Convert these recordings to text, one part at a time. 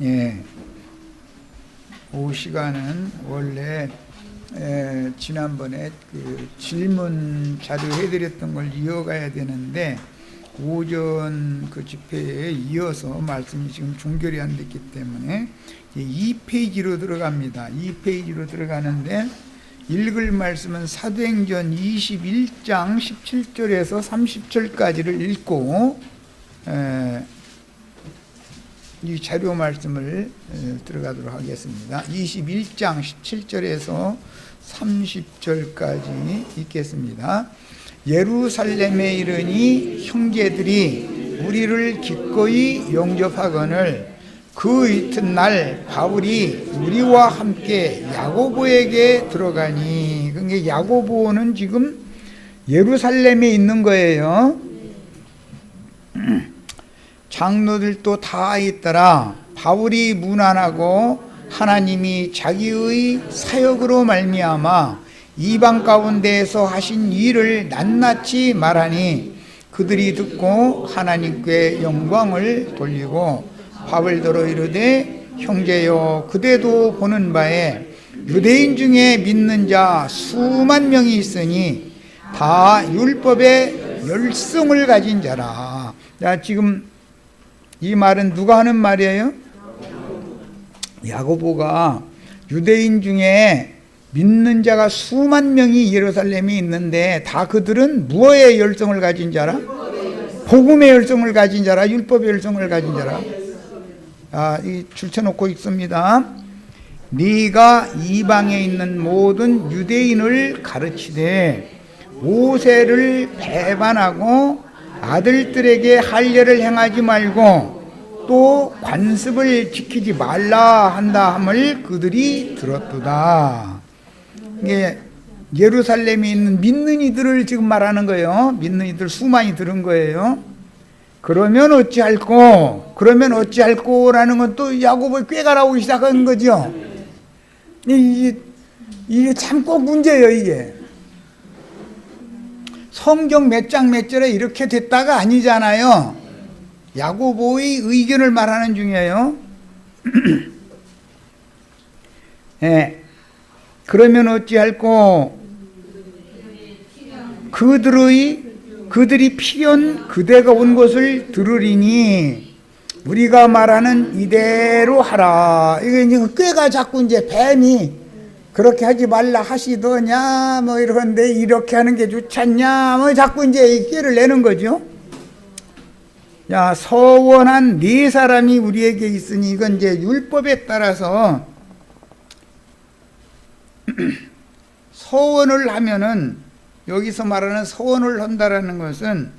예. 오후 시간은 원래 지난번에 그 질문 자료 해드렸던 걸 이어가야 되는데 오전 그 집회에 이어서 말씀이 지금 종결이 안 됐기 때문에 2페이지로 들어갑니다. 2페이지로 들어가는데 읽을 말씀은 사도행전 21장 17절에서 30절까지를 읽고 이 자료 말씀을 들어가도록 하겠습니다. 21장 17절에서 30절까지 읽겠습니다. 예루살렘에 이르니 형제들이 우리를 기꺼이 영접하거늘 그 이튿날 바울이 우리와 함께 야고보에게 들어가니. 그러니까 야고보는 지금 예루살렘에 있는 거예요. 장로들도 다 있더라. 바울이 문안하고 하나님이 자기의 사역으로 말미암아 이방 가운데에서 하신 일을 낱낱이 말하니 그들이 듣고 하나님께 영광을 돌리고 바울더러 이르되 형제여 그대도 보는 바에 유대인 중에 믿는 자 수만 명이 있으니 다 율법의 열성을 가진 자라. 자, 지금 이 말은 누가 하는 말이에요? 야고보가 유대인 중에 믿는 자가 수만 명이 예루살렘에 있는데 다 그들은 무엇의 열성을 가진 자라? 복음의 열성을 가진 자라? 율법의 열성을 가진 자라? 이 줄쳐놓고 있습니다. 네가 이방에 있는 모든 유대인을 가르치되 모세를 배반하고 아들들에게 할례를 행하지 말고 또 관습을 지키지 말라 한다 함을 그들이 들었도다. 이게 예루살렘에 있는 믿는 이들을 지금 말하는 거예요. 믿는 이들 수많이 들은 거예요. 그러면 어찌할꼬? 그러면 어찌할꼬라는 건 또 야고보에 꾀가라고 시작한 거죠. 이게 참 꼭 문제예요. 이게 성경 몇 장 몇 절에 이렇게 됐다가 아니잖아요. 야고보의 의견을 말하는 중이에요. 네. 그러면 어찌할꼬? 그들이 필연 그대가 온 것을 들으리니 우리가 말하는 이대로 하라. 이게 이제 꾀가 자꾸 이제 뱀이 그렇게 하지 말라 하시더냐 뭐 이러는데 이렇게 하는 게 좋지 않냐 뭐 자꾸 이제 꾀를 내는 거죠. 야, 서원한 네 사람이 우리에게 있으니 이건 이제 율법에 따라서 서원을 하면은 여기서 말하는 서원을 한다라는 것은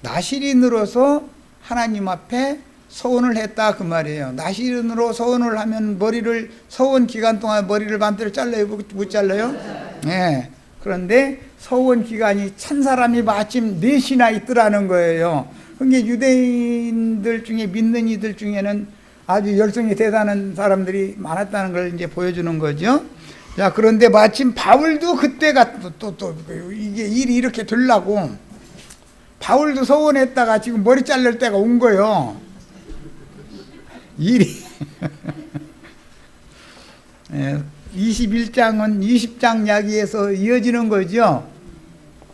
나실인으로서 하나님 앞에 서원을 했다 그 말이에요. 나실인으로 서원을 하면 머리를 서원 기간 동안 머리를 반대로 잘라요? 못 잘라요? 네. 그런데 서원 기간이 찬 사람이 마침 넷이나 있더라는 거예요. 그게 유대인들 중에 믿는 이들 중에는 아주 열성이 대단한 사람들이 많았다는 걸 이제 보여주는 거죠. 자, 그런데 마침 바울도 그때가 또 이게 일이 이렇게 되려고 바울도 서원했다가 지금 머리 자를 때가 온 거예요. 일이 21장은 20장 이야기에서 이어지는 거죠.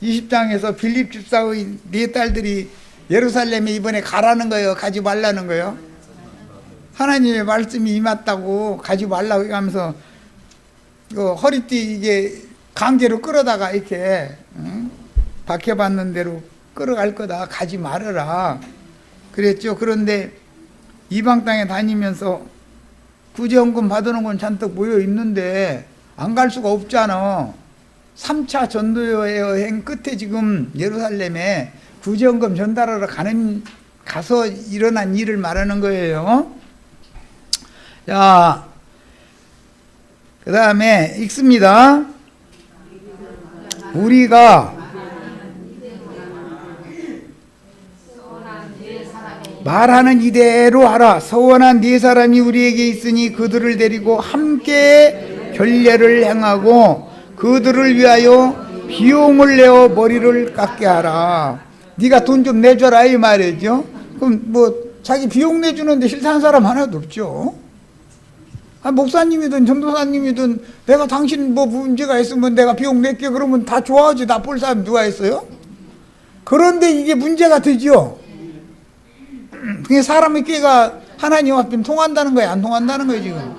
20장에서 빌립 집사의 네 딸들이 예루살렘에 이번에 가라는 거예요. 가지 말라는 거예요. 하나님의 말씀이 임했다고 가지 말라고 하면서 허리띠 이게 강제로 끌어다가 이렇게 박혀받는 대로 끌어갈 거다. 가지 말아라. 그랬죠. 그런데 이방 땅에 다니면서 구제헌금 받아놓은 건 잔뜩 모여 있는데 안 갈 수가 없잖아. 3차 전도 여행 끝에 지금 예루살렘에 구제헌금 전달하러 가서 일어난 일을 말하는 거예요. 자, 그 다음에 읽습니다. 우리가 말하는 이대로 하라. 서원한 네 사람이 우리에게 있으니 그들을 데리고 함께 결례를 행하고 그들을 위하여 비용을 내어 머리를 깎게 하라. 네가 돈 좀 내줘라 이 말이죠. 그럼 뭐 자기 비용 내주는데 싫다는 사람 하나도 없죠. 목사님이든 전도사님이든 내가 당신 뭐 문제가 있으면 내가 비용 낼게 그러면 다 좋아하지. 나쁠 사람 누가 있어요? 그런데 이게 문제가 되죠. 그게 사람의 꾀가 하나님 앞에 통한다는 거예요, 안 통한다는 거예요 지금.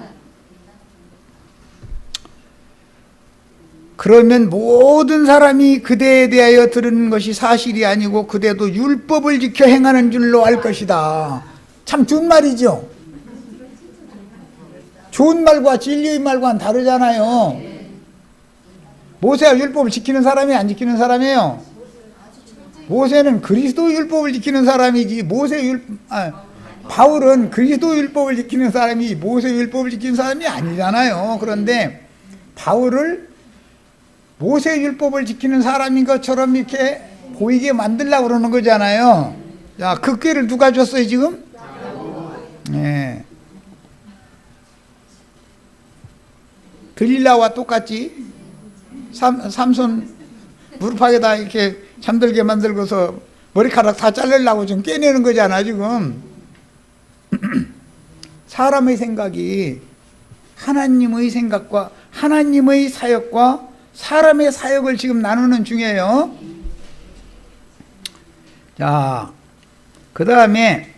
그러면 모든 사람이 그대에 대하여 들은 것이 사실이 아니고 그대도 율법을 지켜 행하는 줄로 알 것이다. 참 좋은 말이죠. 좋은 말과 진리의 말과는 다르잖아요. 모세가 율법을 지키는 사람이 안 지키는 사람이에요. 모세는 그리스도 율법을 지키는 사람이지 바울은 그리스도 율법을 지키는 사람이 모세 율법을 지키는 사람이 아니잖아요. 그런데 바울을 모세 율법을 지키는 사람인 것처럼 이렇게 보이게 만들려고 그러는 거잖아요. 자, 그 꾀를 누가 줬어요 지금? 네. 들릴라와 똑같이 삼손 무릎팍에다 이렇게 잠들게 만들고서 머리카락 다 자르려고 지금 깨내는 거잖아 지금. 사람의 생각이 하나님의 생각과 하나님의 사역과 사람의 사역을 지금 나누는 중이에요. 자, 그 다음에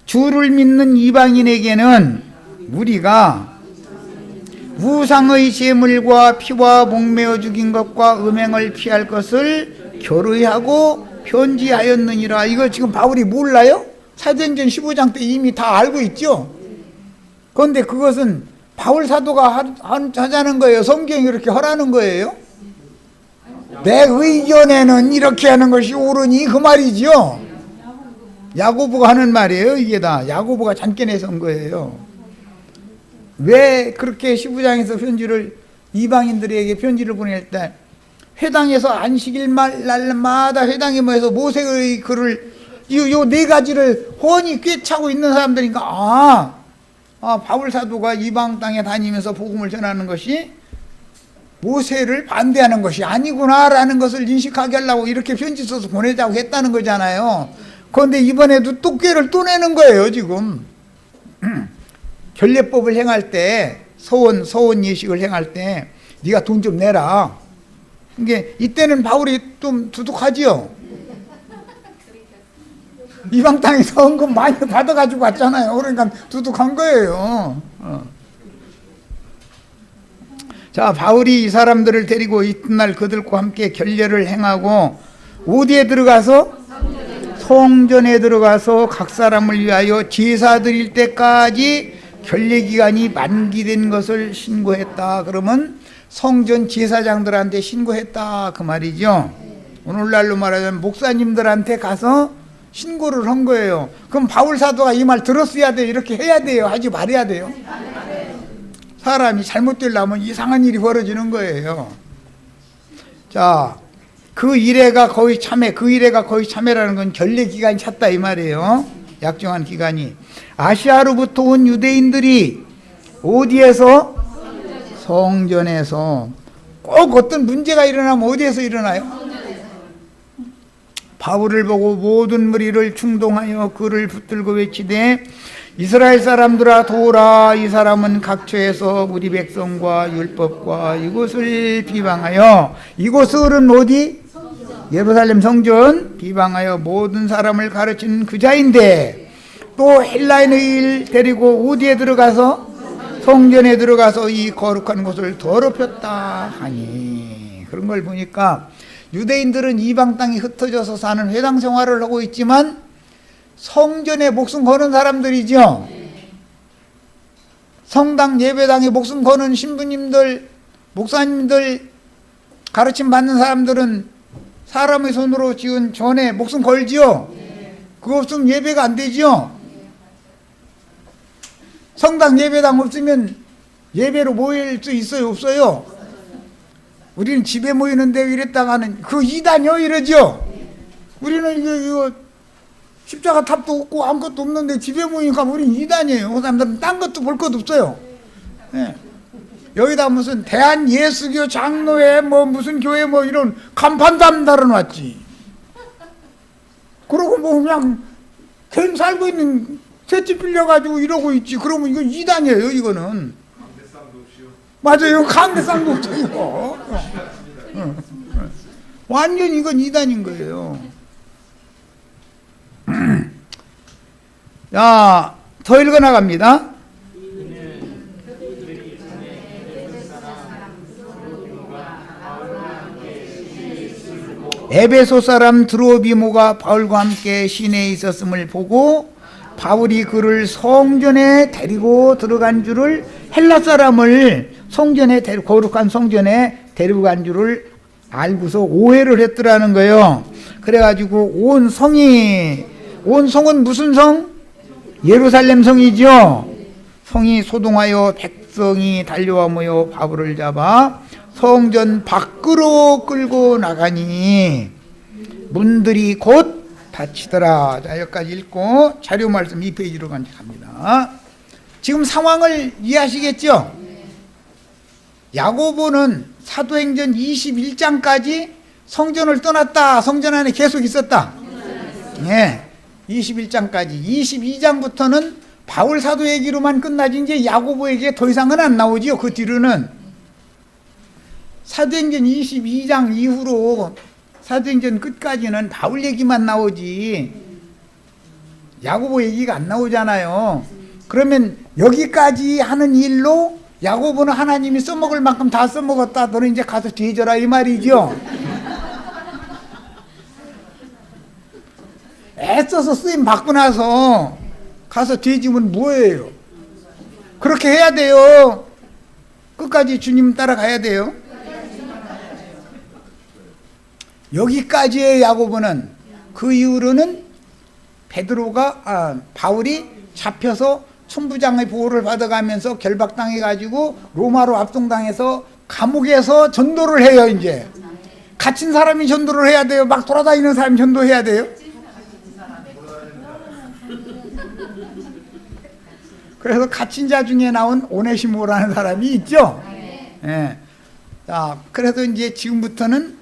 주를 믿는 이방인에게는 우리가 우상의 제물과 피와 목매어 죽인 것과 음행을 피할 것을 교류하고 편지하였느니라. 이거 지금 바울이 몰라요? 사도행전 15장 때 이미 다 알고 있죠? 그런데 그것은 바울 사도가 하자는 거예요? 성경이 이렇게 하라는 거예요? 내 의견에는 이렇게 하는 것이 옳으니 그 말이죠. 야고보가 하는 말이에요. 이게 다 야고보가 잠깐에서 한 거예요. 왜 그렇게 15장에서 편지를 이방인들에게 편지를 보낼 때 회당에서 안식일 날마다 회당에 모여서 모세의 글을 요 네 가지를 훤히 꿰차고 있는 사람들이니까 바울 사도가 이방 땅에 다니면서 복음을 전하는 것이 모세를 반대하는 것이 아니구나라는 것을 인식하게 하려고 이렇게 편지 써서 보내자고 했다는 거잖아요. 그런데 이번에도 또 꾀를 또 내는 거예요 지금. 결례법을 행할 때 서원 예식을 행할 때 네가 돈 좀 내라. 이게 이때는 바울이 좀 두둑하지요. 이방 땅에서 헌금 많이 받아가지고 왔잖아요. 그러니까 두둑한 거예요. 자, 바울이 이 사람들을 데리고 이튿날 그들과 함께 결례를 행하고 어디에 들어가서? 성전에 들어가서 각 사람을 위하여 제사 드릴 때까지 결례기간이 만기된 것을 신고했다. 그러면 성전 제사장들한테 신고했다 그 말이죠. 오늘날로 말하자면 목사님들한테 가서 신고를 한 거예요. 그럼 바울 사도가 이 말 들었어야 돼요? 이렇게 해야 돼요? 하지 말아야 돼요? 사람이 잘못되려면 이상한 일이 벌어지는 거예요. 자, 그 일회가 거의 참회라는 건 결례기간이 찼다 이 말이에요. 약정한 기간이. 아시아로부터 온 유대인들이 어디에서? 성전에서. 꼭 어떤 문제가 일어나면 어디에서 일어나요? 바울을 보고 모든 무리를 충동하여 그를 붙들고 외치되 이스라엘 사람들아 도라. 이 사람은 각처에서 우리 백성과 율법과 이곳을 비방하여, 이곳은 어디? 예루살렘 성전 비방하여 모든 사람을 가르치는 그 자인데 또 헬라인을 데리고 어디에 들어가서? 성전에 들어가서 이 거룩한 곳을 더럽혔다 하니. 그런 걸 보니까 유대인들은 이방 땅에 흩어져서 사는 회당 생활을 하고 있지만 성전에 목숨 거는 사람들이죠. 성당 예배당에 목숨 거는 신부님들, 목사님들, 가르침 받는 사람들은 사람의 손으로 지은 전에 목숨 걸지요. 그거 없으면 예배가 안 되지요. 성당 예배당 없으면 예배로 모일 수 있어요, 없어요? 우리는 집에 모이는데 이랬다가는 그 이단이요 이러죠. 우리는 이거 십자가 탑도 없고 아무것도 없는데 집에 모이니까 우리는 이단이에요. 그 사람들은 딴 것도 볼 것도 없어요. 네. 여기다 무슨 대한예수교 장로회 뭐 무슨 교회 뭐 이런 간판도 안 달아놨지. 그러고 뭐 그냥 괜히 살고 있는 셋째 빌려가지고 이러고 있지. 그러면 이거 이단이에요, 이거는. 맞아요. 가운데 쌍도 없죠, 이거. 완전 이건 이단인 거예요. 자, 더 읽어나갑니다. 에베소 사람 드로비모가 바울과 함께 시내에 있었음을 보고 바울이 그를 성전에 데리고 들어간 줄을, 헬라 사람을 성전에 거룩한 성전에 데리고 간 줄을 알고서 오해를 했더라는 거예요. 그래가지고 온 성은 무슨 성? 예루살렘 성이죠. 성이 소동하여 백성이 달려와 모여 바울을 잡아 성전 밖으로 끌고 나가니 문들이 곧 닫히더라. 자, 여기까지 읽고 자료 말씀 2페이지로 갑니다. 지금 상황을 이해하시겠죠? 야고보는 사도행전 21장까지 성전을 떠났다. 성전 안에 계속 있었다. 예. 21장까지. 22장부터는 바울 사도 얘기로만 끝나지 이제 야고보 얘기 더 이상은 안 나오지요. 그 뒤로는 사도행전 22장 이후로 사도행전 끝까지는 바울 얘기만 나오지 야고보 얘기가 안 나오잖아요. 그러면 여기까지 하는 일로 야고보는 하나님이 써먹을 만큼 다 써먹었다. 너는 이제 가서 뒤져라 이 말이죠. 애써서 쓰임 받고 나서 가서 뒤지면 뭐예요? 그렇게 해야 돼요. 끝까지 주님 따라가야 돼요. 여기까지의 야고보는. 그 이후로는 바울이 잡혀서 천부장의 보호를 받아가면서 결박당해가지고 로마로 압송당해서 감옥에서 전도를 해요. 이제 갇힌 사람이 전도를 해야 돼요? 막 돌아다니는 사람이 전도해야 돼요? 그래서 갇힌 자 중에 나온 오네시모라는 사람이 있죠. 예. 자, 그래서 이제 지금부터는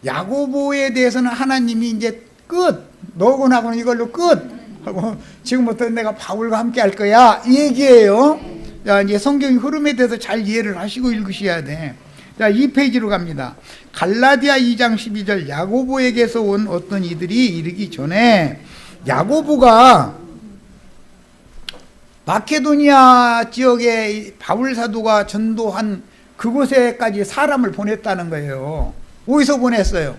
야고보에 대해서는 하나님이 이제 끝, 너하고 나하고는 이걸로 끝 하고 지금부터 내가 바울과 함께 할 거야 이 얘기예요. 자, 이제 성경의 흐름에 대해서 잘 이해를 하시고 읽으셔야 돼. 자, 2페이지로 갑니다. 갈라디아 2장 12절. 야고보에게서 온 어떤 이들이 이르기 전에 야고보가 마케도니아 지역에 바울 사도가 전도한 그곳에까지 사람을 보냈다는 거예요. 어디서 보냈어요?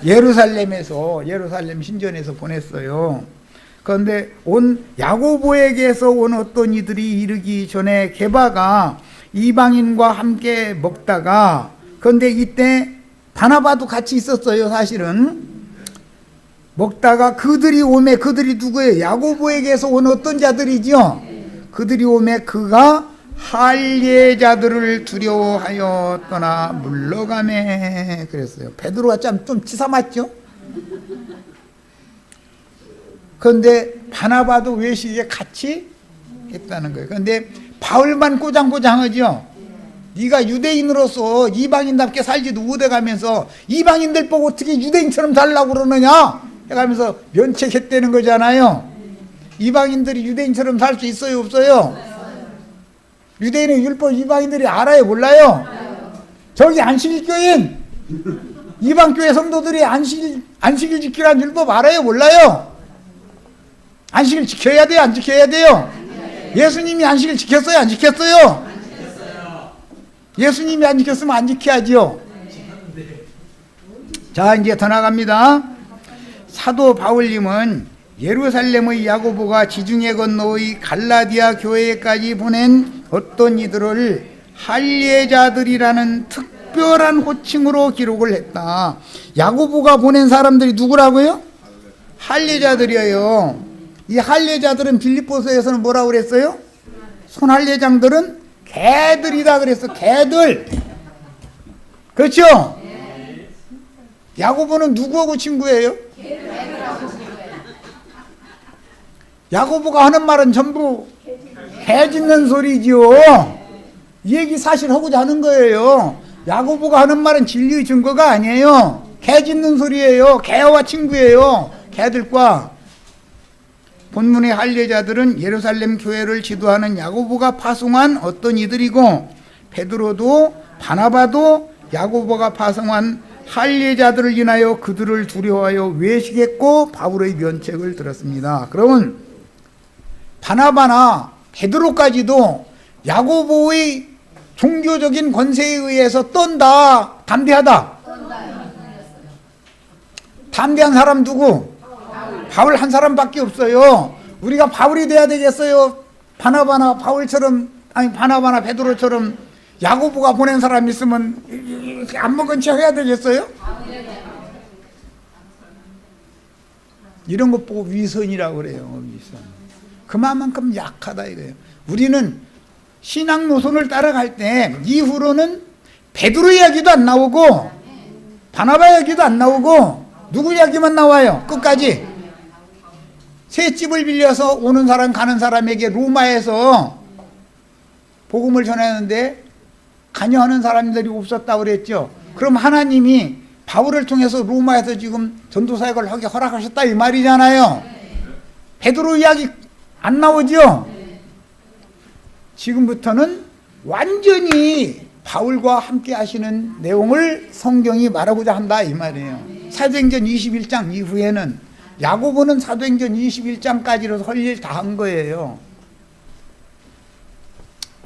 예루살렘 신전에서 보냈어요. 그런데 야고보에게서 온 어떤 이들이 이르기 전에 게바가 이방인과 함께 먹다가, 그런데 이때 바나바도 같이 있었어요. 사실은 먹다가 그들이 누구예요? 야고보에게서 온 어떤 자들이죠. 그들이 오매 그가 할례자들을 두려워하여 떠나 물러가매 그랬어요. 베드로가 좀 치사 맞죠? 그런데 바나바도 외식에 같이 했다는 거예요. 그런데 바울만 꼬장꼬장하죠. 네가 유대인으로서 이방인답게 살지도 못해가면서 이방인들 보고 어떻게 유대인처럼 살라고 그러느냐 해가면서 면책했다는 거잖아요. 이방인들이 유대인처럼 살 수 있어요, 없어요? 유대인의 율법 이방인들이 알아요, 몰라요? 저기 안식일교인 이방교회 성도들이 안식일 지키라는 율법 알아요, 몰라요? 안식일 지켜야 돼요, 안 지켜야 돼요? 예수님이 안식일 지켰어요, 안 지켰어요? 예수님이 안 지켰으면 안 지켜야지요. 자, 이제 더 나갑니다. 사도 바울님은 예루살렘의 야고보가 지중해 건너의 갈라디아 교회까지 보낸 어떤 이들을 할례자들이라는 특별한 호칭으로 기록을 했다. 야고보가 보낸 사람들이 누구라고요? 할례자들이에요. 이 할례자들은 빌립보서에서는 뭐라고 그랬어요? 손할례장들은 개들이다 그랬어. 개들. 그렇죠? 야고보는 누구하고 친구예요? 야고보가 하는 말은 전부 개 짖는 소리지요. 이 얘기 사실 하고자 하는 거예요. 야고보가 하는 말은 진리의 증거가 아니에요. 개 짖는 소리예요. 개와 친구예요. 개들과. 본문의 할례자들은 예루살렘 교회를 지도하는 야고보가 파송한 어떤 이들이고, 베드로도 바나바도 야고보가 파송한 할례자들을 인하여 그들을 두려워하여 외식했고 바울의 면책을 들었습니다. 그러면 바나바나 베드로까지도 야고보의 종교적인 권세에 의해서 떤다, 담대하다. 담대한 사람 누구? 바울 한 사람밖에 없어요. 우리가 바울이 돼야 되겠어요? 바나바나 바울처럼, 아니 바나바나 베드로처럼 야고보가 보낸 사람 있으면 안 먹은 척 해야 되겠어요? 이런 것 보고 위선이라고 그래요. 위선. 그만큼 약하다 이거예요. 우리는 신앙 노선을 따라갈 때 이후로는 베드로 이야기도 안 나오고 바나바 이야기도 안 나오고 누구 이야기만 나와요. 끝까지 새 집을 빌려서 오는 사람 가는 사람에게 로마에서 복음을 전하는데 관여하는 사람들이 없었다고 그랬죠. 그럼 하나님이 바울을 통해서 로마에서 지금 전도사역을 하게 허락하셨다 이 말이잖아요. 베드로 이야기 안 나오죠. 지금부터는 완전히 바울과 함께 하시는 내용을 성경이 말하고자 한다 이 말이에요. 사도행전 21장 이후에는 야고보는 사도행전 21장까지로 할 일 다 한 거예요.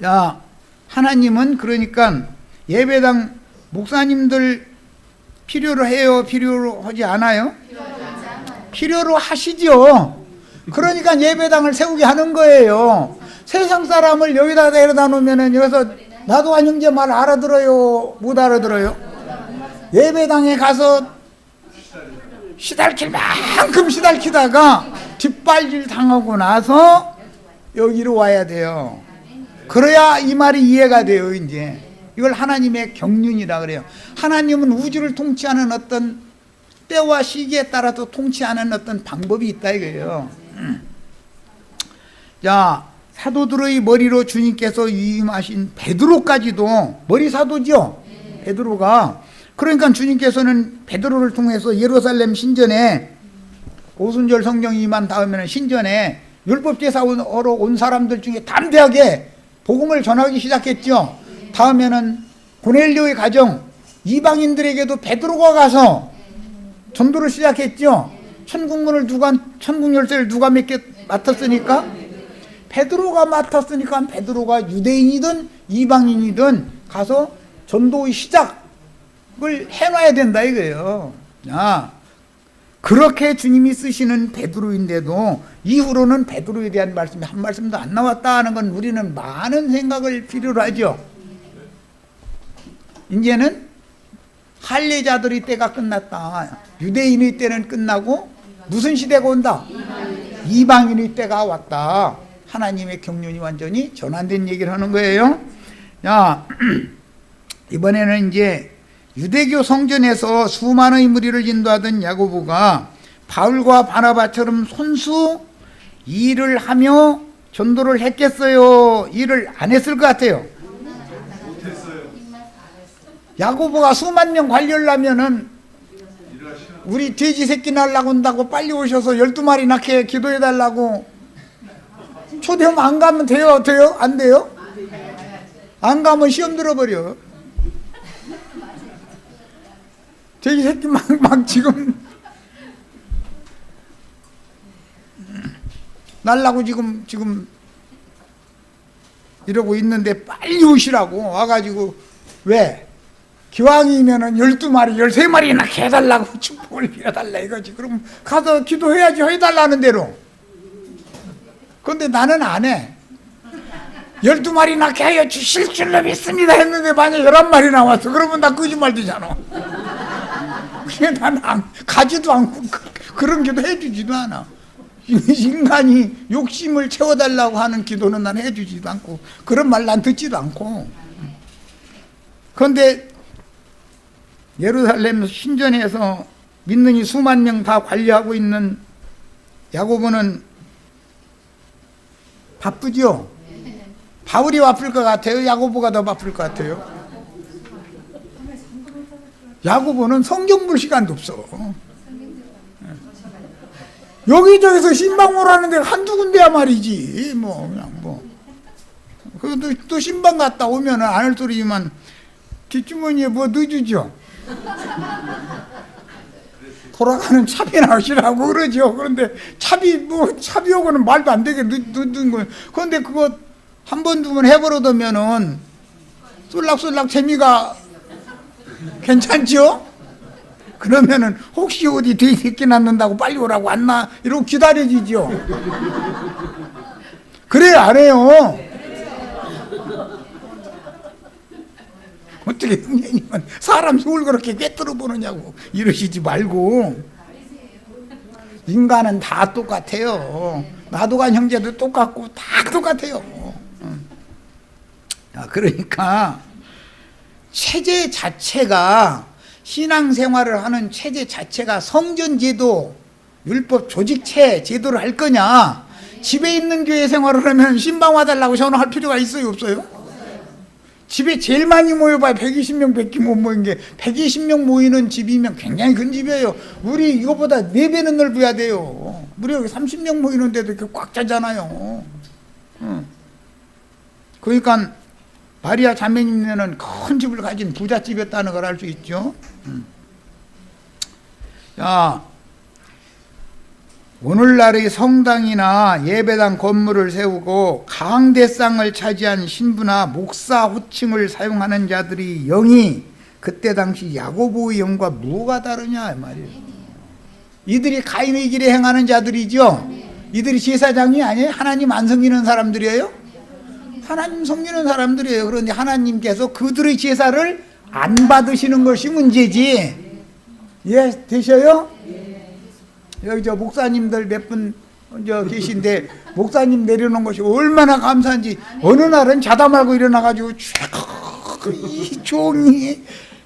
야, 하나님은 그러니까 예배당 목사님들 필요로 해요? 필요로 하지 않아요? 필요로 하시죠. 그러니까 예배당을 세우게 하는 거예요. 세상 사람을 여기다 데려다 놓으면 여기서 나도 형제 말 알아들어요? 못 알아들어요? 예배당에 가서 시달킬 만큼 시달키다가 뒷발질 당하고 나서 여기로 와야 돼요. 그래야 이 말이 이해가 돼요. 이제 이걸 하나님의 경륜이라 그래요. 하나님은 우주를 통치하는 어떤 때와 시기에 따라서 통치하는 어떤 방법이 있다 이거예요. 자, 사도들의 머리로 주님께서 위임하신 베드로까지도 머리 사도죠. 베드로가. 그러니까 주님께서는 베드로를 통해서 예루살렘 신전에 오순절 성경이 임한 다음에는 신전에 율법제사하러 온 사람들 중에 담대하게 복음을 전하기 시작했죠. 다음에는 고넬료의 가정 이방인들에게도 베드로가 가서 전도를 시작했죠. 천국 열쇠를 누가 맡았으니까? 베드로가 맡았으니까 베드로가 유대인이든 이방인이든 가서 전도의 시작을 해놔야 된다 이거예요. 자, 그렇게 주님이 쓰시는 베드로인데도 이후로는 베드로에 대한 말씀이 한 말씀도 안 나왔다 하는 건 우리는 많은 생각을 필요로 하죠. 이제는 할례자들의 때가 끝났다. 유대인의 때는 끝나고 무슨 시대가 온다? 이방인의 때가 왔다. 하나님의 경륜이 완전히 전환된 얘기를 하는 거예요. 자, 이번에는 이제 유대교 성전에서 수많은 무리를 인도하던 야고보가 바울과 바나바처럼 손수 일을 하며 전도를 했겠어요? 일을 안 했을 것 같아요. 야고보가 수만 명 관리하려면은 우리 돼지 새끼 날라고 한다고 빨리 오셔서 12마리 낳게 기도해 달라고 초대하면 안 가면 돼요? 돼요? 안 돼요? 안 가면 시험 들어버려. 돼지 새끼 막 지금 날라고 지금 이러고 있는데 빨리 오시라고 와가지고 왜? 기왕이면은 12마리, 13마리나 해달라고 축복을 빌어달라 이거지. 그럼 가서 기도해야지, 해달라는 대로. 그런데 나는 안 해. 12마리 낳게 하여 주실 줄로 믿습니다 했는데 만약 11마리 나왔어. 그러면 나 거짓말 되잖아. 그래 나는 가지도 않고 그런 기도 해주지도 않아. 인간이 욕심을 채워달라고 하는 기도는 난 해주지도 않고 그런 말 난 듣지도 않고. 그런데 예루살렘 신전에서 믿는 이 수만 명 다 관리하고 있는 야고보는 바쁘죠? 바울이 바쁠 것 같아요? 야고보가 더 바쁠 것 같아요? 야고보는 성경 볼 시간도 없어. 여기저기서 신방을 하는데 한두 군데야 말이지. 뭐 그냥 뭐. 그래도 또 신방 갔다 오면은 안 할 소리지만 뒷주머니에 뭐 넣어주죠. 돌아가는 차비나 하시라고 그러죠. 그런데 차비하고는 말도 안 되게 넣는 거예요. 그런데 그거 한 번, 두 번 해버려두면은 쏠락쏠락 재미가 괜찮죠? 그러면은 혹시 어디 돼지 새끼 낳는다고 빨리 오라고 안 나? 이러고 기다려지죠. 그래 안 해요? 어떻게 형님은 사람 속을 그렇게 꿰뚫어 보느냐고 이러시지 말고. 인간은 다 똑같아요. 나도간 형제도 똑같고 다 똑같아요. 그러니까 체제 자체가, 신앙생활을 하는 체제 자체가 성전제도, 율법 조직체 제도를 할 거냐, 집에 있는 교회 생활을 하면 신방 와달라고 전화할 필요가 있어요 없어요? 집에 제일 많이 모여봐야 120명 밖에 못 모인 게, 120명 모이는 집이면 굉장히 큰 집이에요. 우리 이거보다 4배는 넓어야 돼요. 우리 여기 30명 모이는데도 이렇게 꽉 차잖아요. 그러니까 마리아 자매님네는 큰 집을 가진 부잣집이었다는 걸 알 수 있죠. 자, 오늘날의 성당이나 예배당 건물을 세우고 강대상을 차지한 신부나 목사 호칭을 사용하는 자들이 영이 그때 당시 야고보의 영과 뭐가 다르냐 말이에요. 이들이 가인의 길에 행하는 자들이죠. 이들이 제사장이 아니에요? 하나님 안 섬기는 사람들이에요? 하나님 섬기는 사람들이에요. 그런데 하나님께서 그들의 제사를 안 받으시는 것이 문제지. 이해 되셔요? 여기 저 목사님들 몇 분 계신데, 목사님 내려놓은 것이 얼마나 감사한지, 어느 날은 자다 말고 일어나가지고 이 종이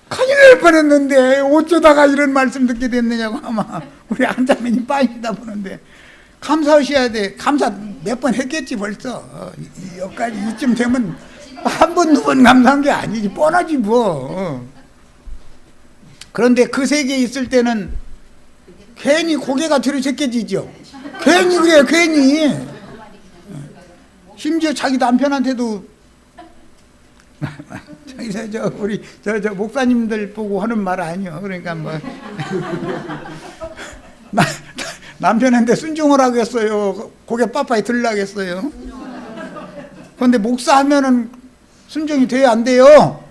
큰일 날 뻔했는데 어쩌다가 이런 말씀 듣게 됐느냐고 아마 우리 한자매님 빠지다 보는데, 감사하셔야 돼. 감사 몇 번 했겠지 벌써. 여기까지 이쯤 되면 한 번, 두 번 감사한 게 아니지. 뻔하지 뭐. 그런데 그 세계에 있을 때는 괜히 고개가 들이제껴지죠. 괜히 그래요, 괜히. 심지어 자기 남편한테도 우리 목사님들 보고 하는 말 아니요. 그러니까 뭐 남편한테 순종하라고 했어요. 고개 빠빠이 들라고 했어요. 그런데 목사 하면은 순종이 돼야 안 돼요.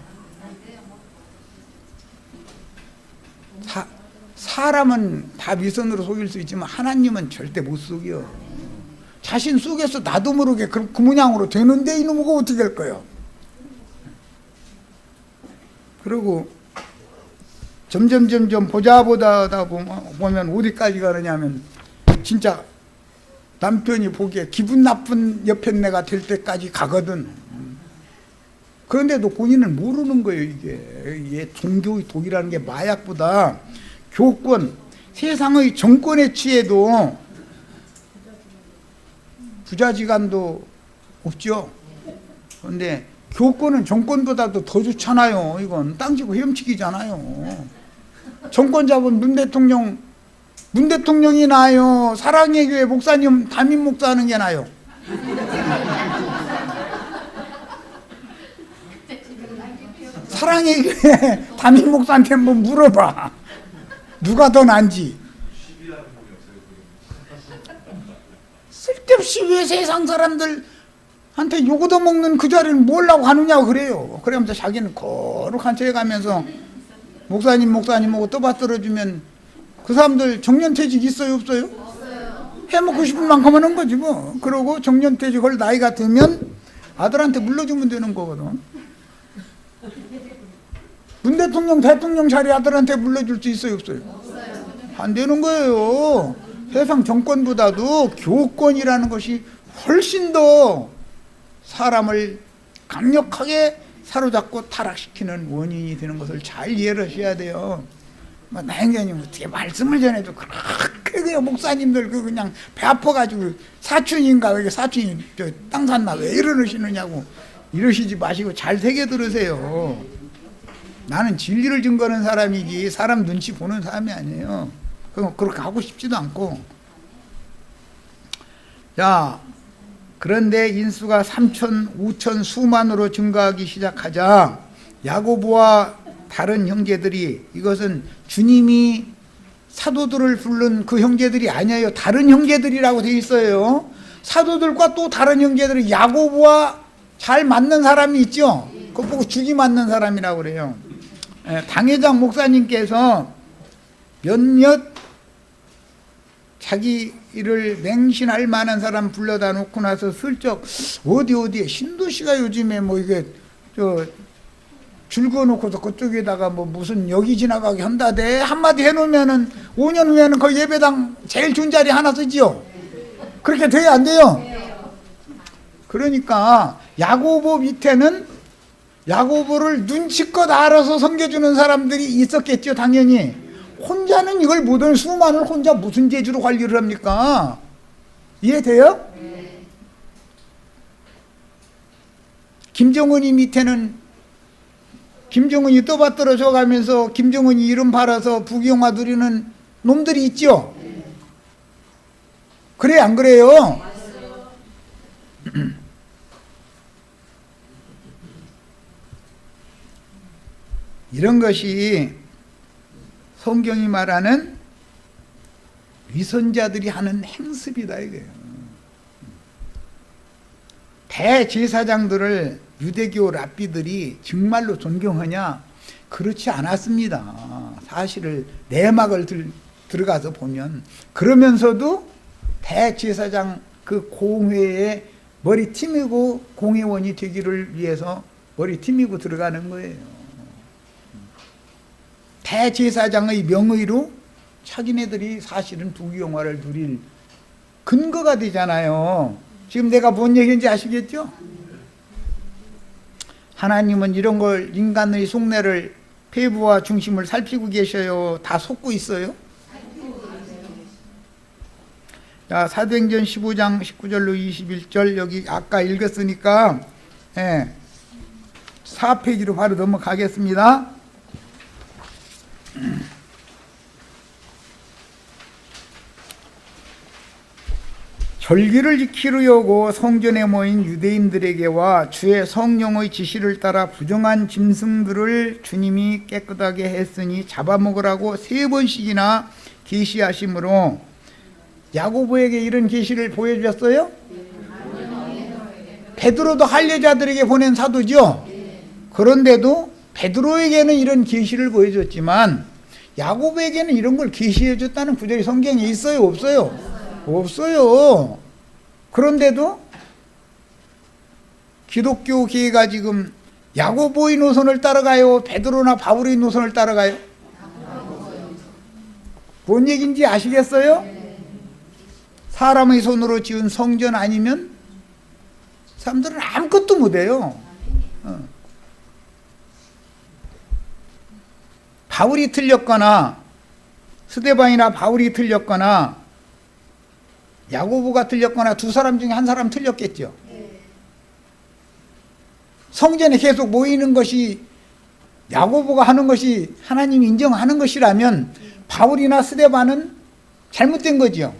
사람은 다 미선으로 속일 수 있지만 하나님은 절대 못 속여. 자신 속에서 나도 모르게 그 모양으로 되는데 이놈은 어떻게 할 거예요? 그리고 점점 보다 보면 어디까지 가느냐면, 진짜 남편이 보기에 기분 나쁜 여편네가 될 때까지 가거든. 그런데도 본인은 모르는 거예요. 이게 종교의 독이라는 게 마약보다 교권, 세상의 정권에 취해도 부자지간도 없죠. 그런데 교권은 정권보다도 더 좋잖아요. 이건 땅지고 헤엄치기잖아요. 정권 잡은 문 대통령이 나아요? 사랑의 교회 목사님 담임 목사 하는 게 나아요? 사랑의 교회 담임 목사한테 한번 물어봐. 누가 더 난지. 쓸데없이 왜 세상 사람들한테 욕 얻어먹는 그 자리는 뭐라고 하느냐고 그래요. 그러면서 자기는 거룩한 척 해가면서 목사님 하고 떠받들어주면 그 사람들 정년퇴직 있어요 없어요? 해먹고 싶은 만큼 하는 거지 뭐. 그러고 정년퇴직할 나이가 되면 아들한테 물려주면 되는 거거든. 문 대통령 자리 아들한테 물려줄 수 있어요 없어요? 안 되는 거예요. 세상 정권보다도 교권이라는 것이 훨씬 더 사람을 강력하게 사로잡고 타락시키는 원인이 되는 것을 잘 이해를 하셔야 돼요. 나행자님 어떻게 말씀을 전해도 그렇게 그냥 목사님들 그냥 배 아파가지고 사촌인가 왜 사촌이 땅 샀나 왜 이러시느냐고 이러시지 마시고 잘 새겨 들으세요. 나는 진리를 증거하는 사람이지 사람 눈치 보는 사람이 아니에요. 그렇게 하고 싶지도 않고. 자, 그런데 인수가 3천, 5천, 수만으로 증가하기 시작하자 야고보와 다른 형제들이, 이것은 주님이 사도들을 부른 그 형제들이 아니에요. 다른 형제들이라고 되어 있어요. 사도들과 또 다른 형제들이 야고보와 잘 맞는 사람이 있죠. 그거 보고 죽이 맞는 사람이라고 그래요. 당회장 목사님께서 몇몇 자기를 맹신할 만한 사람 불러다 놓고 나서 슬쩍 어디에 신도시가 요즘에 뭐 이게 줄 그어놓고서 그쪽에다가 뭐 무슨 여기 지나가게 한다대 한마디 해놓으면은 5년 후에는 그 예배당 제일 좋은 자리 하나 쓰지요. 그렇게 돼야 안 돼요. 그러니까 야고보 밑에는 야고보를 눈치껏 알아서 섬겨주는 사람들이 있었겠죠. 당연히 혼자는 이걸 모든 수만을 혼자 무슨 재주로 관리를 합니까? 이해돼요? 김정은이 밑에는 김정은이 떠받들어져 가면서 김정은이 이름 팔아서 부귀영화 누리는 놈들이 있죠. 그래 안 그래요? 이런 것이 성경이 말하는 위선자들이 하는 행습이다 이거예요. 대제사장들을 유대교 랍비들이 정말로 존경하냐? 그렇지 않았습니다. 사실을 내막을 들어가서 보면. 그러면서도 대제사장 그 공회에 머리 팀이고 공회원이 되기를 위해서 머리 팀이고 들어가는 거예요. 대제사장의 명의로 자기네들이 사실은 부귀영화를 누릴 근거가 되잖아요. 지금 내가 뭔 얘기인지 아시겠죠? 하나님은 이런 걸 인간의 속내를 폐부와 중심을 살피고 계셔요? 다 속고 있어요? 자, 사도행전 15장 19절로 21절 여기 아까 읽었으니까 4페이지로 바로 넘어가겠습니다. 절기를 지키려고 성전에 모인 유대인들에게와 주의 성령의 지시를 따라 부정한 짐승들을 주님이 깨끗하게 했으니 잡아먹으라고 3번씩이나 계시하심으로 야고보에게 이런 계시를 보여주셨어요? 베드로도 할례자들에게 보낸 사도죠. 그런데도 베드로에게는 이런 계시를 보여줬지만 야고보에게는 이런 걸 계시해 줬다는 구절이 성경에 있어요? 없어요? 없어요. 그런데도 기독교 계가 지금 야고보의 노선을 따라가요? 베드로나 바울의 노선을 따라가요? 뭔 얘기인지 아시겠어요? 사람의 손으로 지은 성전 아니면 사람들은 아무것도 못해요. 바울이 틀렸거나 스데반이나 바울이 틀렸거나 야고보가 틀렸거나 두 사람 중에 한 사람 틀렸겠죠. 성전에 계속 모이는 것이 야고보가 하는 것이 하나님이 인정하는 것이라면 바울이나 스데반은 잘못된 거죠.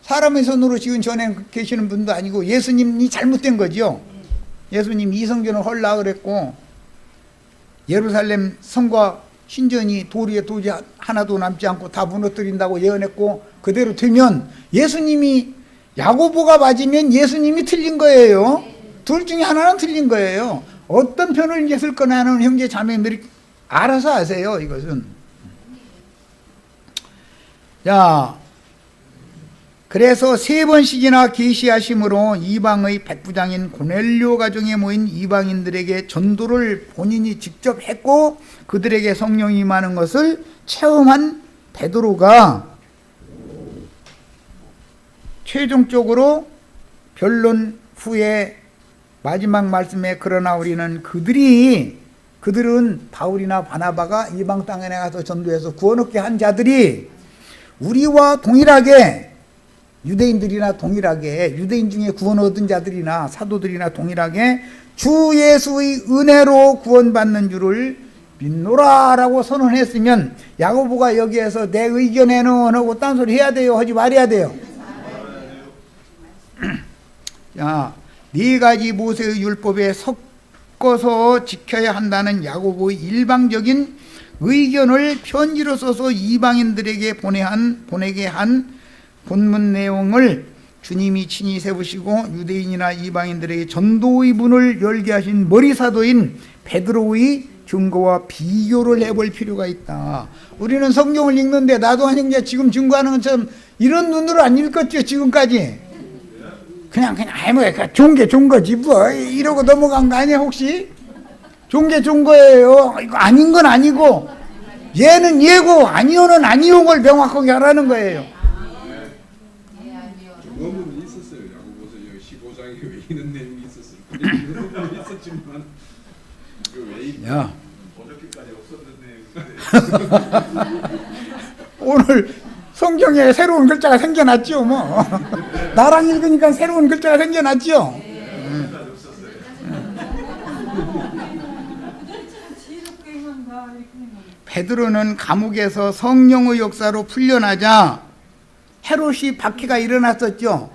사람의 손으로 지은 전에 계시는 분도 아니고 예수님이 잘못된 거죠. 예수님 이 성전을 헐라 그랬고 예루살렘 성과 신전이 도리에 도저히 하나도 남지 않고 다 무너뜨린다고 예언했고 그대로 되면 예수님이 야고보가 맞으면 예수님이 틀린 거예요. 둘 중에 하나는 틀린 거예요. 어떤 편을 이제 쓸 거냐는 형제 자매들이 알아서 아세요. 이것은. 자, 그래서 3번씩이나 계시하심으로 이방의 백부장인 고넬료 가정에 모인 이방인들에게 전도를 본인이 직접 했고 그들에게 성령이 임하는 것을 체험한 베드로가 최종적으로 변론 후에 마지막 말씀에 그러나 우리는 그들은 바울이나 바나바가 이방 땅에 가서 전도해서 구원 얻게 한 자들이 우리와 동일하게 유대인들이나 동일하게 유대인 중에 구원 얻은 자들이나 사도들이나 동일하게 주 예수의 은혜로 구원받는 줄을 믿노라라고 선언했으면 야고보가 여기에서 내 의견에는 하고 딴소리 해야 돼요? 하지 말아야 돼요? 자, 네 가지 모세의 율법에 섞어서 지켜야 한다는 야고보의 일방적인 의견을 편지로 써서 이방인들에게 보내게 한 본문 내용을 주님이 친히 세우시고 유대인이나 이방인들에게 전도의 문을 열게 하신 머리사도인 베드로의 증거와 비교를 해볼 필요가 있다. 우리는 성경을 읽는데 나도 한 형제 지금 증거하는 것처럼 이런 눈으로 안 읽었죠, 지금까지. 그냥 아이 뭐 좋은 게 좋은 거지 뭐 이러고 넘어간 거 아니야 혹시? 좋은 게 좋은 거예요. 이거 아닌 건 아니고 얘는 얘고 아니오는 아니오를 명확하게 하라는 거예요. 원문이 있었어요. 야고보서 15장에 왜 이런 내용이 있었어요. 이런 부분이 있었지만 왜 야, 어저께까지 없었는데 오늘 성경에 새로운 글자가 생겨났죠 뭐. 나랑 읽으니까 새로운 글자가 생겨났죠. 베드로는 감옥에서 성령의 역사로 풀려나자 헤롯이 박해가 일어났었죠.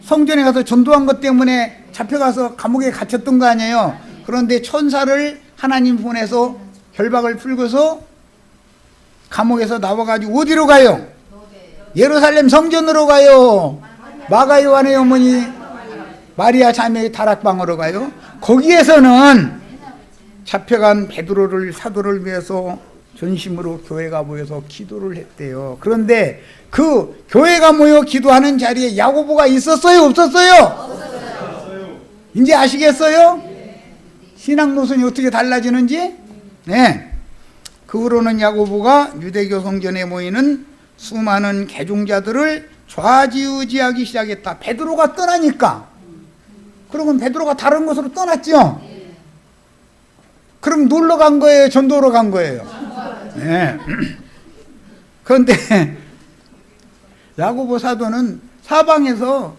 성전에 가서 전도한 것 때문에 잡혀가서 감옥에 갇혔던 거 아니에요. 그런데 천사를 하나님 보내서 결박을 풀고서 감옥에서 나와가지고 어디로 가요? 예루살렘 성전으로 가요. 마가 요한의 어머니 마리아 자매의 다락방으로 가요. 거기에서는 잡혀간 베드로를 사도를 위해서 전심으로 교회가 모여서 기도를 했대요. 그런데 그 교회가 모여 기도하는 자리에 야고보가 있었어요? 없었어요? 없었어요. 이제 아시겠어요? 신앙 노선이 어떻게 달라지는지? 네. 그 후로는 야고보가 유대교 성전에 모이는 수많은 개종자들을 좌지우지하기 시작했다. 베드로가 떠나니까. 그러면 베드로가 다른 곳으로 떠났죠? 그럼 놀러 간 거예요? 전도로 간 거예요? 네. 그런데 야고보 사도는 사방에서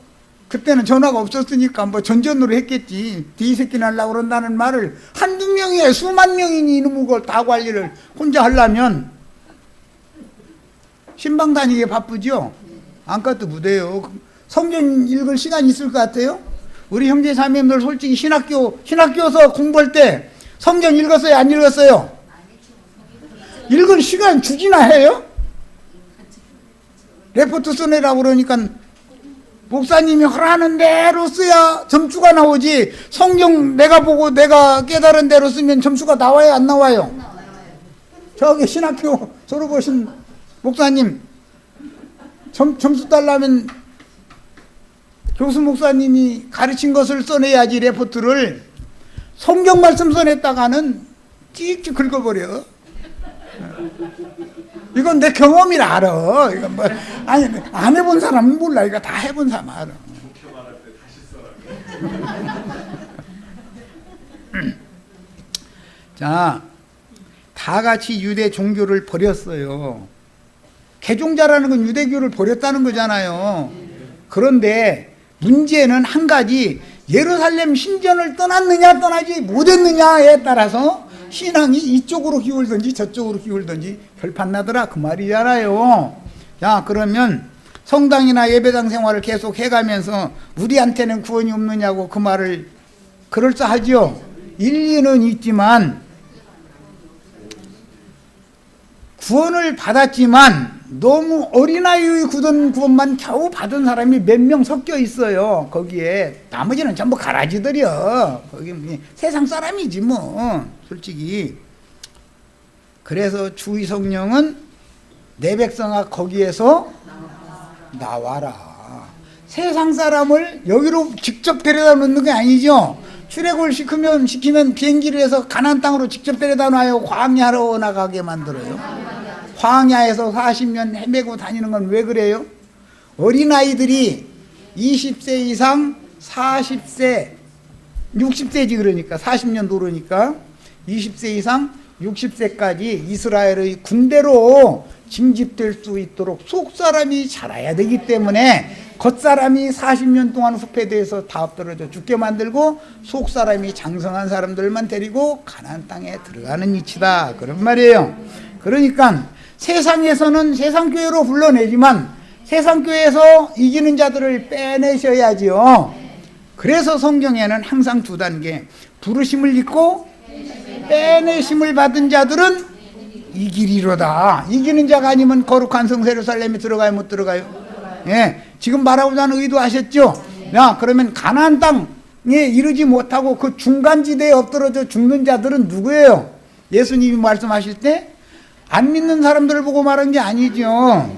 그때는 전화가 없었으니까 뭐 전전으로 했겠지. 이 새끼 날라고 그런다는 말을 한두 명이 수만 명이니 이놈의 걸 다 관리를 혼자 하려면 신방 다니기 바쁘죠. 안가도 무대요. 성경 읽을 시간 있을 것 같아요? 우리 형제 자매님들 솔직히 신학교에서 공부할 때 성경 읽었어요? 안 읽었어요? 읽을 시간 주지나 해요? 레포트 써내라고 그러니까 목사님이 하라는 대로 써야 점수가 나오지. 성경 내가 보고 내가 깨달은 대로 쓰면 점수가 나와요? 안 나와요? 저기 신학교 졸업하신 목사님 점수 달라면 교수 목사님이 가르친 것을 써내야지. 레포트를 성경 말씀 써냈다가는 찍찍 긁어버려. 이건 내 경험이라 알아. 이건 뭐 아니 안 해본 사람은 몰라. 이거 다 해본 사람 알아. 자, 다 같이 유대 종교를 버렸어요. 개종자라는 건 유대교를 버렸다는 거잖아요. 그런데 문제는 한 가지, 예루살렘 신전을 떠났느냐 떠나지 못했느냐에 따라서 신앙이 이쪽으로 기울든지 저쪽으로 기울든지 결판 나더라 그 말이잖아요. 자, 그러면 성당이나 예배당 생활을 계속 해가면서 우리한테는 구원이 없느냐고 그 말을 그럴싸하죠. 일리는 있지만 구원을 받았지만 너무 어린아이의 구원만 겨우 받은 사람이 몇 명 섞여 있어요. 거기에 나머지는 전부 가라지들이요. 거기 세상 사람이지 뭐 솔직히. 그래서 주의 성령은 내 백성아 거기에서 나와라. 세상 사람을 여기로 직접 데려다 놓는 게 아니죠. 출애굽을 시키면 비행기를 해서 가나안 땅으로 직접 데려다 놔요. 광야로 나가게 만들어요. 광야에서 40년 헤매고 다니는 건 왜 그래요? 어린아이들이 20세 이상 40세 60세지. 그러니까 40년 도르니까 20세 이상 60세까지 이스라엘의 군대로 징집될 수 있도록 속사람이 자라야 되기 때문에 겉사람이 40년 동안 후패돼서 다 엎드러져 죽게 만들고 속사람이 장성한 사람들만 데리고 가나안 땅에 들어가는 위치다 그런 말이에요. 그러니까 세상에서는 세상교회로 불러내지만 세상교회에서 이기는 자들을 빼내셔야지요. 그래서 성경에는 항상 두 단계, 부르심을 입고 빼내심을 받은 자들은 이기리로다. 이기는 자가 아니면 거룩한 성 예루살렘에 들어가요, 못 들어가요? 예, 지금 말하고자 하는 의도 아셨죠? 야, 그러면 가나안 땅에 이르지 못하고 그 중간지대에 엎드러져 죽는 자들은 누구예요? 예수님이 말씀하실 때 안 믿는 사람들을 보고 말한 게 아니죠.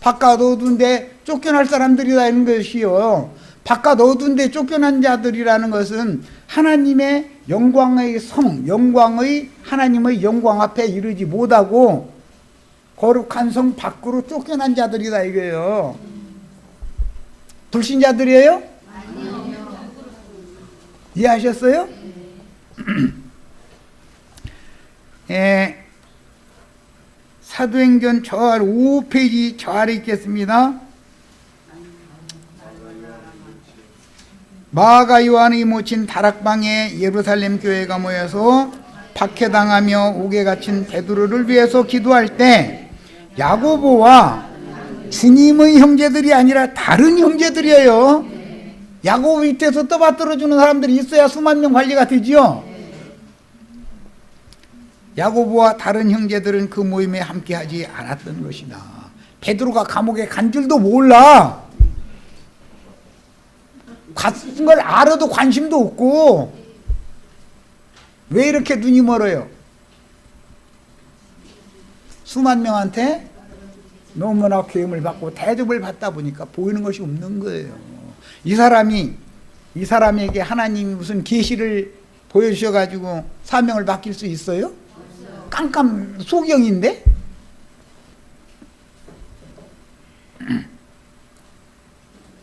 바깥 어두운데 쫓겨날 사람들이라는 것이요. 바깥 어두운데 쫓겨난 자들이라는 것은 하나님의 영광의 성, 영광의 하나님의 영광 앞에 이르지 못하고 거룩한 성 밖으로 쫓겨난 자들이다 이거예요. 불신자들이에요? 아니요. 이해하셨어요? 예, 사도행전 저 아래 5페이지 저 아래 있겠습니다. 마가 요한의 모친 다락방에 예루살렘 교회가 모여서 박해당하며 옥에 갇힌 베드로를 위해서 기도할 때 야고보와 주님의 형제들이 아니라 다른 형제들이에요. 야고보 밑에서 떠받들어주는 사람들이 있어야 수만 명 관리가 되지요. 야고보와 다른 형제들은 그 모임에 함께하지 않았던 것이다. 베드로가 감옥에 간 줄도 몰라. 갔은 걸 알아도 관심도 없고. 왜 이렇게 눈이 멀어요? 수만 명한테 너무나 계임을 받고 대접을 받다 보니까 보이는 것이 없는 거예요. 이 사람에게 하나님이 무슨 계시를 보여주셔가지고 사명을 맡길 수 있어요? 깜깜 소경인데?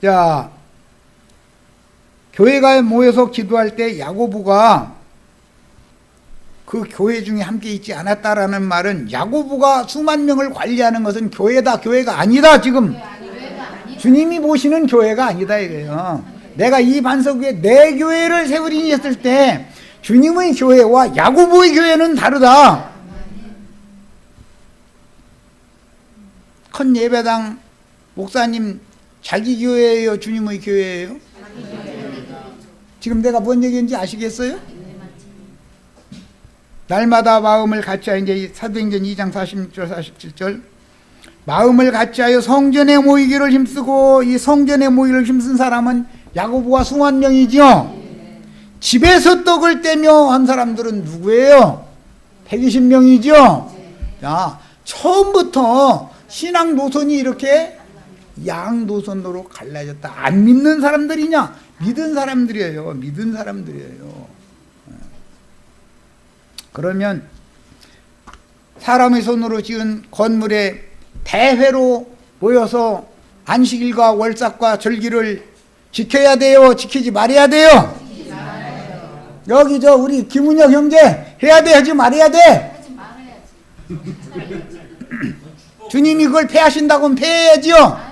자, 교회가 모여서 기도할 때 야고보가 그 교회 중에 함께 있지 않았다라는 말은 야고보가 수만 명을 관리하는 것은 교회다, 교회가 아니다. 지금 주님이 보시는 교회가 아니다 이거예요. 내가 이 반석 위에 내 교회를 세우리니 했을 때 주님의 교회와 야고보의 교회는 다르다. 큰 예배당 목사님 자기 교회예요, 주님의 교회예요? 지금 내가 뭔 얘기인지 아시겠어요? 날마다 마음을 같이하여, 이제 사도행전 2장 46절 47절, 마음을 같이하여 성전에 모이기를 힘쓰고, 이 성전에 모이기를 힘쓴 사람은 야고보와 수만 명이죠. 집에서 떡을 떼며 한 사람들은 누구예요? 120명이죠. 자, 처음부터 신앙 노선이 이렇게 양 노선으로 갈라졌다. 안 믿는 사람들이냐? 믿은 사람들이에요. 믿은 사람들이에요. 그러면 사람의 손으로 지은 건물에 대회로 모여서 안식일과 월삭과 절기를 지켜야 돼요? 지키지 말아야 돼요? 여기 저 우리 김은혁 형제 해야 돼? 하지 말아야 돼? 주님이 그걸 폐하신다고 하면 폐해야지요.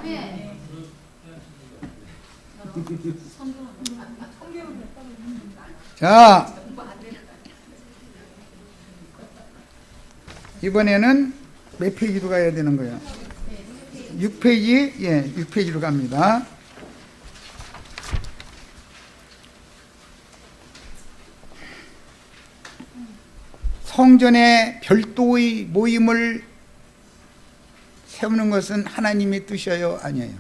자, 이번에는 몇 페이지로 가야 되는 거예요? 6페이지? 예, 6페이지로 갑니다. 성전에 별도의 모임을 세우는 것은 하나님의 뜻이에요? 아니에요?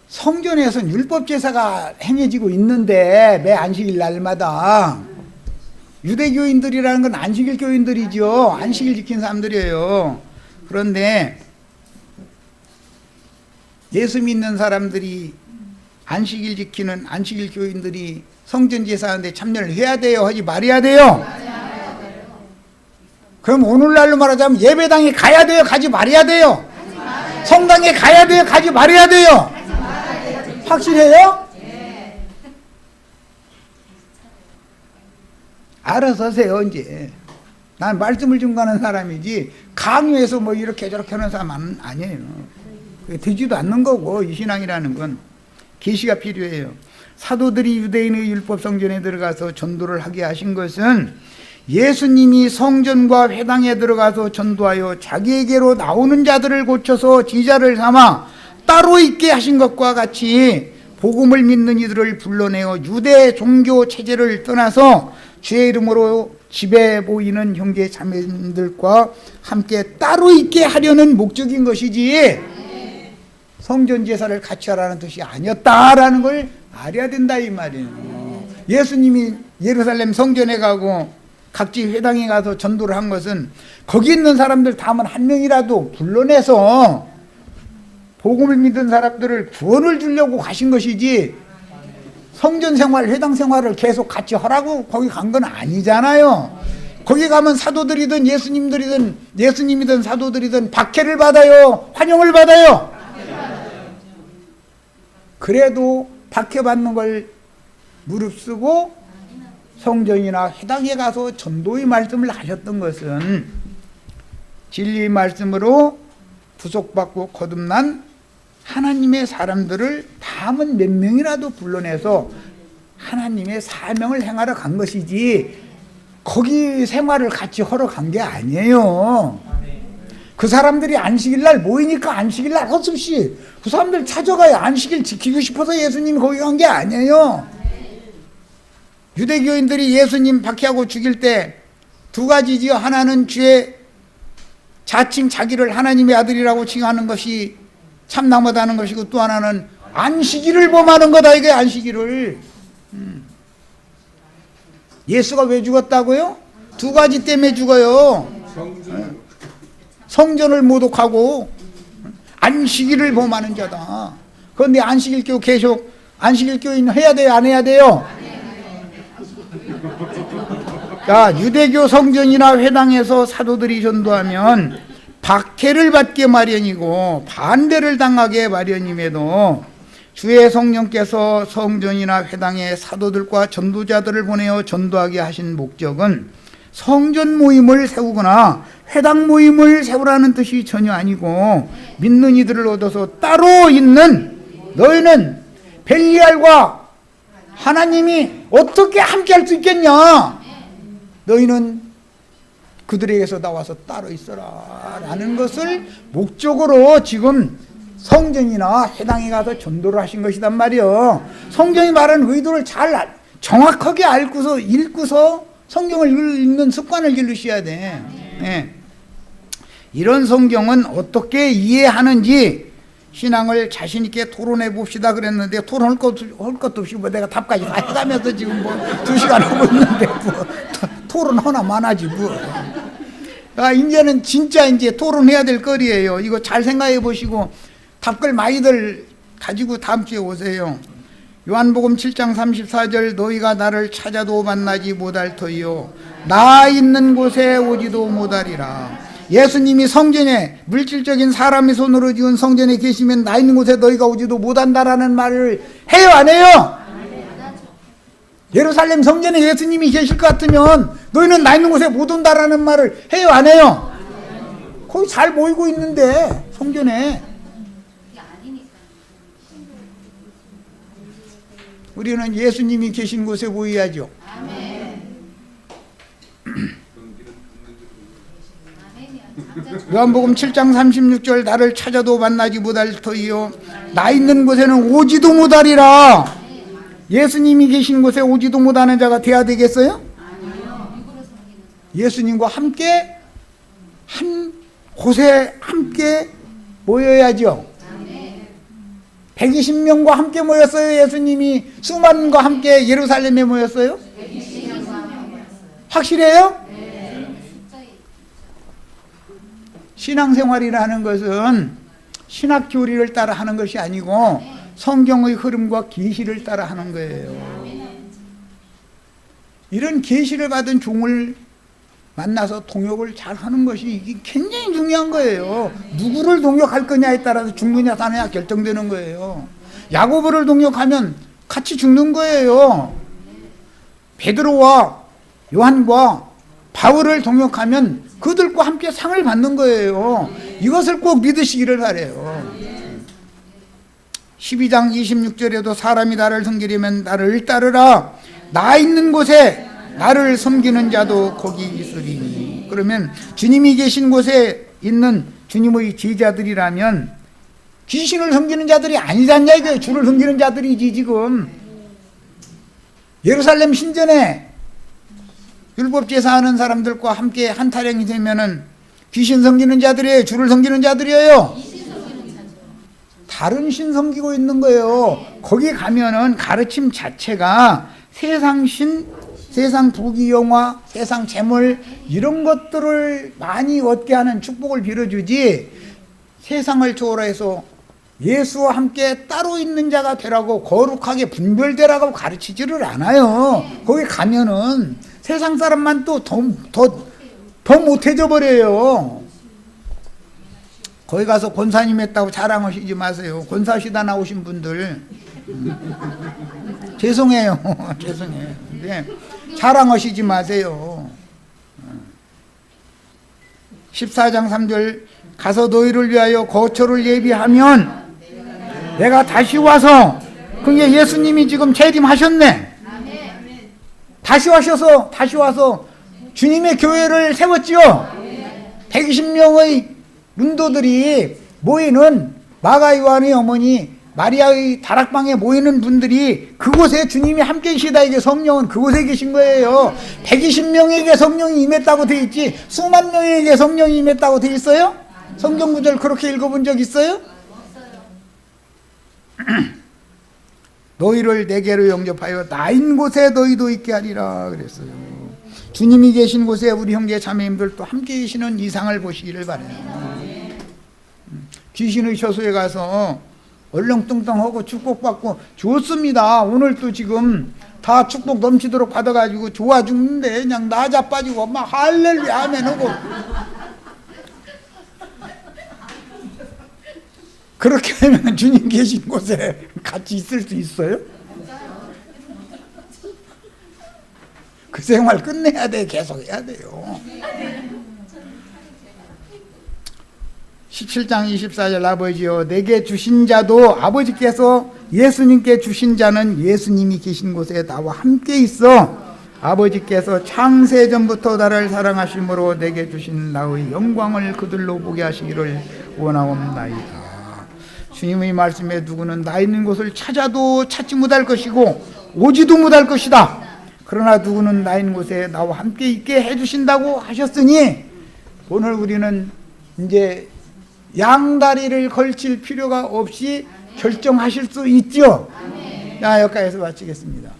성전에서는 율법 제사가 행해지고 있는데 매 안식일 날마다 유대교인들이라는 건 안식일 교인들이죠. 안식일 지킨 사람들이에요. 그런데 예수 믿는 사람들이 안식일 지키는 안식일 교인들이 성전 제사하는데 참여를 해야 돼요? 하지 말아야 돼요? 그럼 오늘날로 말하자면 예배당에 가야 돼요? 가지 말아야 돼요? 성당에 가야 돼요? 가지 말아야 돼요? 확실해요? 알아서 하세요. 이제 난 말씀을 증거하는 사람이지 강요해서 뭐 이렇게 저렇게 하는 사람은 아니에요. 그게 되지도 않는 거고, 이 신앙이라는 건 계시가 필요해요. 사도들이 유대인의 율법 성전에 들어가서 전도를 하게 하신 것은 예수님이 성전과 회당에 들어가서 전도하여 자기에게로 나오는 자들을 고쳐서 제자를 삼아 따로 있게 하신 것과 같이 복음을 믿는 이들을 불러내어 유대 종교 체제를 떠나서 주의 이름으로 집에 모이는 형제 자매들과 함께 따로 있게 하려는 목적인 것이지 성전 제사를 같이 하라는 뜻이 아니었다라는 걸 알아야 된다 이 말이에요. 예수님이 예루살렘 성전에 가고 각지 회당에 가서 전도를 한 것은 거기 있는 사람들 다만 한 명이라도 불러내서 복음을 믿은 사람들을 구원을 주려고 가신 것이지 성전 생활, 회당 생활을 계속 같이 하라고 거기 간 건 아니잖아요. 거기 가면 사도들이든 예수님이든 사도들이든 박해를 받아요? 환영을 받아요? 그래도 박해받는 걸 무릅쓰고 성전이나 회당에 가서 전도의 말씀을 하셨던 것은 진리의 말씀으로 부속받고 거듭난 하나님의 사람들을 다음은 몇 명이라도 불러내서 하나님의 사명을 행하러 간 것이지 거기 생활을 같이 하러 간 게 아니에요. 그 사람들이 안식일 날 모이니까 안식일 날 헛없이 그 사람들 찾아가야 안식일 지키고 싶어서 예수님이 거기 간 게 아니에요. 유대교인들이 예수님 박해하고 죽일 때 두 가지지요. 하나는 주의 자칭 자기를 하나님의 아들이라고 칭하는 것이 참나무다는 것이고 또 하나는 안식일을 범하는 거다 이게 안식일을. 예수가 왜 죽었다고요? 두 가지 때문에 죽어요. 성전을 모독하고 안식일을 범하는 자다. 그런데 안식일교 계속 안식일교인 해야 돼요 안 해야 돼요? 자, 유대교 성전이나 회당에서 사도들이 전도하면 박해를 받게 마련이고 반대를 당하게 마련임에도 주의 성령께서 성전이나 회당에 사도들과 전도자들을 보내어 전도하게 하신 목적은 성전 모임을 세우거나 회당 모임을 세우라는 뜻이 전혀 아니고 믿는 이들을 얻어서 따로 있는 너희는 벨리알과 하나님이 어떻게 함께 할 수 있겠냐? 너희는 그들에게서 나와서 따로 있어라 라는 것을 목적으로 지금 성전이나 회당에 가서 전도를 하신 것이단 말이에요. 성경이 말하는 의도를 잘 정확하게 읽고서 성경을 읽는 습관을 기르셔야 돼. 네. 이런 성경은 어떻게 이해하는지 신앙을 자신 있게 토론해 봅시다 그랬는데 토론할 것도 없이 뭐 내가 답까지 다 해가면서 지금 뭐 2시간 하고 있는데 뭐 토론 하나 많아지 뭐. 아, 이제는 진짜 이제 토론해야 될 거리예요. 이거 잘 생각해 보시고 답글 많이들 가지고 다음 주에 오세요. 요한복음 7장 34절 너희가 나를 찾아도 만나지 못할 터이요 나 있는 곳에 오지도 못하리라. 예수님이 성전에 물질적인 사람의 손으로 지은 성전에 계시면 나 있는 곳에 너희가 오지도 못한다라는 말을 해요 안 해요? 예루살렘 성전에 예수님이 계실 것 같으면 너희는 나 있는 곳에 못 온다라는 말을 해요 안 해요? 거기 잘 모이고 있는데 성전에 우리는 예수님이 계신 곳에 모여야죠. 요한복음 7장 36절 나를 찾아도 만나지 못할 터이요 나 있는 곳에는 오지도 못하리라. 예수님이 계신 곳에 오지도 못하는 자가 돼야 되겠어요? 예수님과 함께 한 곳에 함께 모여야죠. 120명과 함께 모였어요. 예수님이 수만과 함께 예루살렘에 모였어요? 확실해요? 신앙생활이라는 것은 신학 교리를 따라 하는 것이 아니고 성경의 흐름과 계시를 따라 하는 거예요. 이런 계시를 받은 종을 만나서 동역을 잘 하는 것이 이게 굉장히 중요한 거예요. 누구를 동역할 거냐에 따라서 죽느냐 사느냐 결정되는 거예요. 야고보를 동역하면 같이 죽는 거예요. 베드로와 요한과 바울을 동역하면 그들과 함께 상을 받는 거예요. 이것을 꼭 믿으시기를 바라요. 12장 26절에도 사람이 나를 섬기려면 나를 따르라. 나 있는 곳에 나를 섬기는 자도 거기 있으리니. 그러면 주님이 계신 곳에 있는 주님의 제자들이라면 귀신을 섬기는 자들이 아니잖냐 이거예요. 주를 섬기는 자들이지 지금. 예루살렘 신전에 율법 제사하는 사람들과 함께 한 타령이 되면은 귀신 섬기는 자들이에요, 주를 섬기는 자들이에요? 다른 신 섬기고 있는 거예요. 거기 가면은 가르침 자체가 세상 신, 세상 부귀영화, 세상 재물 이런 것들을 많이 얻게 하는 축복을 빌어주지, 세상을 초월해서 예수와 함께 따로 있는 자가 되라고, 거룩하게 분별되라고 가르치지를 않아요. 거기 가면은 세상 사람만 또 더 못해져 버려요. 거기 가서 권사님 했다고 자랑하시지 마세요. 권사시다 나오신 분들 죄송해요. 죄송해요. 근데 자랑하시지 마세요. 14장 3절 가서 너희를 위하여 거처를 예비하면 내가 다시 와서, 그게 예수님이 지금 재림하셨네. 다시 와서 주님의 교회를 세웠지요. 120명의 문도들이 모이는, 마가 요한의 어머니 마리아의 다락방에 모이는 분들이 그곳에 주님이 함께 계시다. 이게 성령은 그곳에 계신 거예요. 120명에게 성령이 임했다고 돼 있지 수만 명에게 성령이 임했다고 돼 있어요? 성경 구절 그렇게 읽어본 적 있어요? 너희를 내게로 영접하여 나인 곳에 너희도 있게 하리라 그랬어요. 주님이 계신 곳에 우리 형제 자매님들도 함께 계시는 이상을 보시기를 바라요. 귀신의 처소에 가서 얼렁뚱땅하고 축복받고 좋습니다. 오늘도 지금 다 축복 넘치도록 받아가지고 좋아 죽는데 그냥 나 자빠지고 막 할렐루야 아멘 하고 그렇게 하면 주님 계신 곳에 같이 있을 수 있어요? 그 생활 끝내야 돼. 계속 해야 돼요. 17장 24절 아버지여 내게 주신 자도 아버지께서 예수님께 주신 자는 예수님이 계신 곳에 나와 함께 있어 아버지께서 창세전부터 나를 사랑하심으로 내게 주신 나의 영광을 그들로 보게 하시기를 원하옵나이다. 주님의 말씀에 누구는 나 있는 곳을 찾아도 찾지 못할 것이고 오지도 못할 것이다. 그러나 누구는 나 있는 곳에 나와 함께 있게 해주신다고 하셨으니 오늘 우리는 이제 양다리를 걸칠 필요가 없이 결정하실 수 있죠. 자, 여기까지서 마치겠습니다.